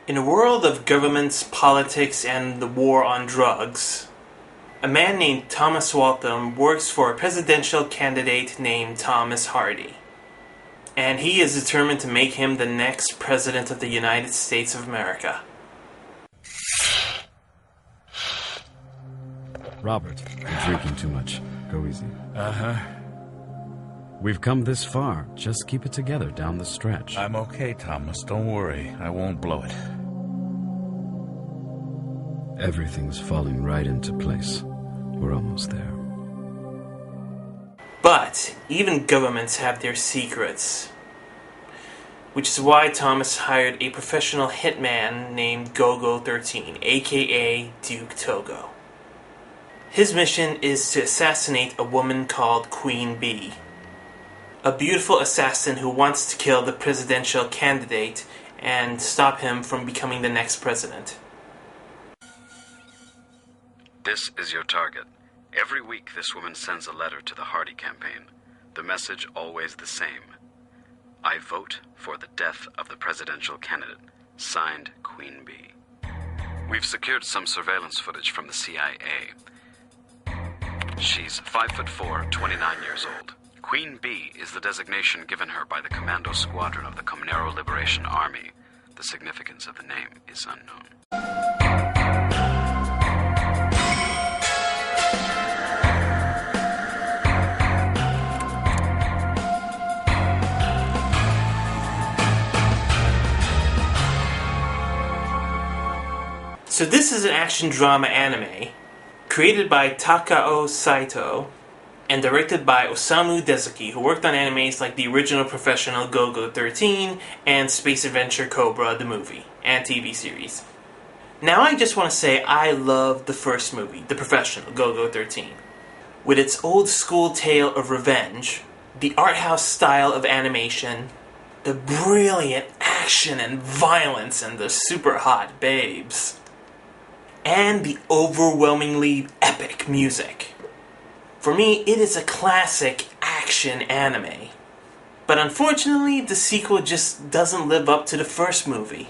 In a world of governments, politics, and the war on drugs, a man named Thomas Waltham works for a presidential candidate named Thomas Hardy. And he is determined to make him the next president of the United States of America. Robert, you're drinking too much. Go easy. Uh-huh. We've come this far. Just keep it together down the stretch. I'm okay, Thomas. Don't worry. I won't blow it. Everything's falling right into place. We're almost there. But even governments have their secrets. Which is why Thomas hired a professional hitman named Golgo 13, aka Duke Togo. His mission is to assassinate a woman called Queen Bee, a beautiful assassin who wants to kill the presidential candidate and stop him from becoming the next president. This is your target. Every week this woman sends a letter to the Hardy campaign. The message always the same. I vote for the death of the presidential candidate. Signed, Queen Bee. We've secured some surveillance footage from the CIA. She's 5'4", 29 years old. Queen Bee is the designation given her by the Commando Squadron of the Comnero Liberation Army. The significance of the name is unknown. So this is an action drama anime created by Takao Saito and directed by Osamu Dezaki, who worked on animes like the original Professional Golgo 13 and Space Adventure Cobra, the movie and TV series. Now I just want to say I love the first movie, The Professional Golgo 13. With its old school tale of revenge, the art house style of animation, the brilliant action and violence and the super hot babes, and the overwhelmingly epic music. For me, it is a classic action anime. But unfortunately, the sequel just doesn't live up to the first movie.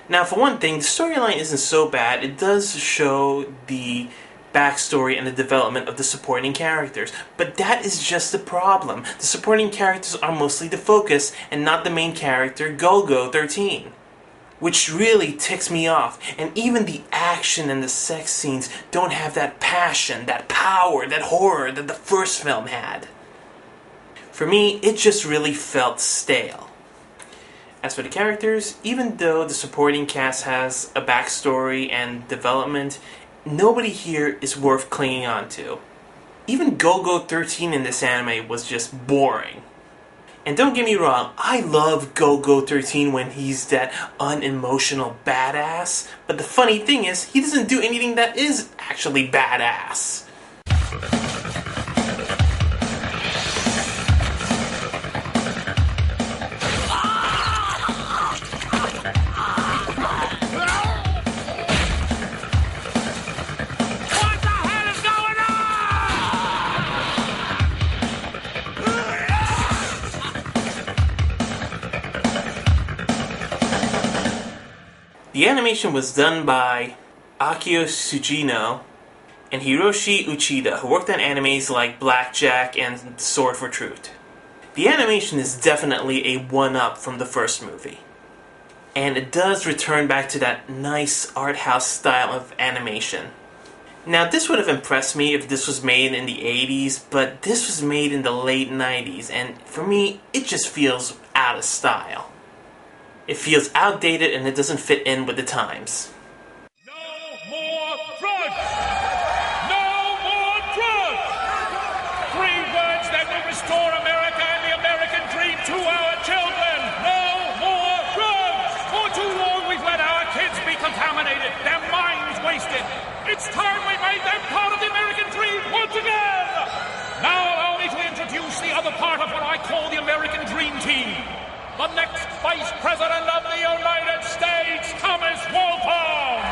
Now, for one thing, the storyline isn't so bad. It does show the backstory and the development of the supporting characters. But that is just the problem. The supporting characters are mostly the focus and not the main character, Golgo 13. Which really ticks me off, and even the action and the sex scenes don't have that passion, that power, that horror that the first film had. For me, it just really felt stale. As for the characters, even though the supporting cast has a backstory and development, nobody here is worth clinging on to. Even Golgo 13 in this anime was just boring. And don't get me wrong, I love Golgo 13 when he's that unemotional badass, but the funny thing is, he doesn't do anything that is actually badass. The animation was done by Akio Tsujino and Hiroshi Uchida, who worked on animes like Blackjack and Sword for Truth. The animation is definitely a one-up from the first movie. And it does return back to that nice art house style of animation. Now, this would have impressed me if this was made in the 80s, but this was made in the late 90s, and for me, it just feels out of style. It feels outdated and it doesn't fit in with the times. No more drugs! No more drugs! 3 words that will restore America and the American dream to our children. No more drugs! For too long we've let our kids be contaminated, their minds wasted. It's time we made them part of the American dream once again! Now allow me to introduce the other part of what I call the American Dream Team. The next Vice President of the United States, Thomas Waltham!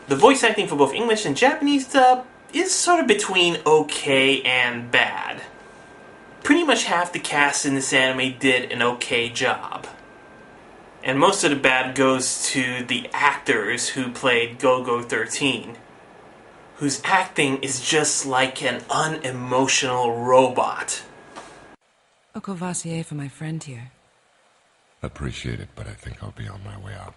The voice acting for both English and Japanese dub is sort of between okay and bad. Pretty much half the cast in this anime did an okay job. And most of the bad goes to the actors who played Golgo 13, whose acting is just like an unemotional robot. Au Courvoisier for my friend here. Appreciate it, but I think I'll be on my way out.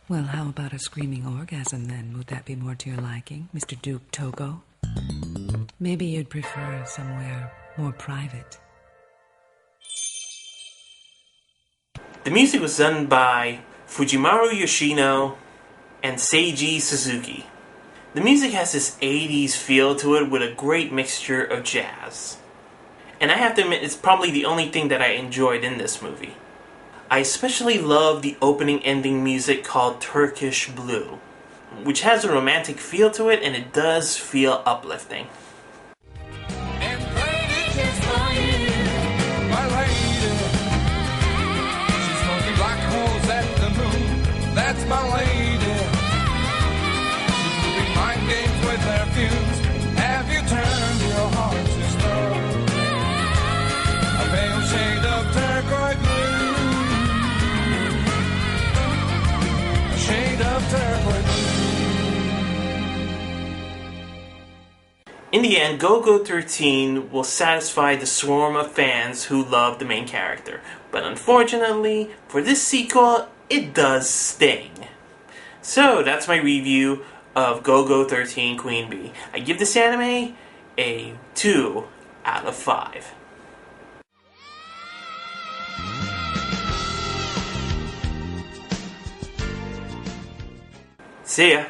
Well, how about a screaming orgasm then? Would that be more to your liking, Mr. Duke Togo? Maybe you'd prefer somewhere more private. The music was done by Fujimaru Yoshino and Seiji Suzuki. The music has this 80s feel to it with a great mixture of jazz. And I have to admit, it's probably the only thing that I enjoyed in this movie. I especially love the opening-ending music called Turkish Blue, which has a romantic feel to it, and it does feel uplifting. And played it just for you, my lady. She's smoking black holes at the moon. That's my lady. She's moving mind games with her fumes. Have you turned your heart to stone? A pale shade of turquoise blue. A shade of turquoise blue. In the end, Golgo 13 will satisfy the swarm of fans who love the main character. But unfortunately, for this sequel, it does sting. So, that's my review of Golgo 13 Queen Bee. I give this anime a 2 out of 5. See ya!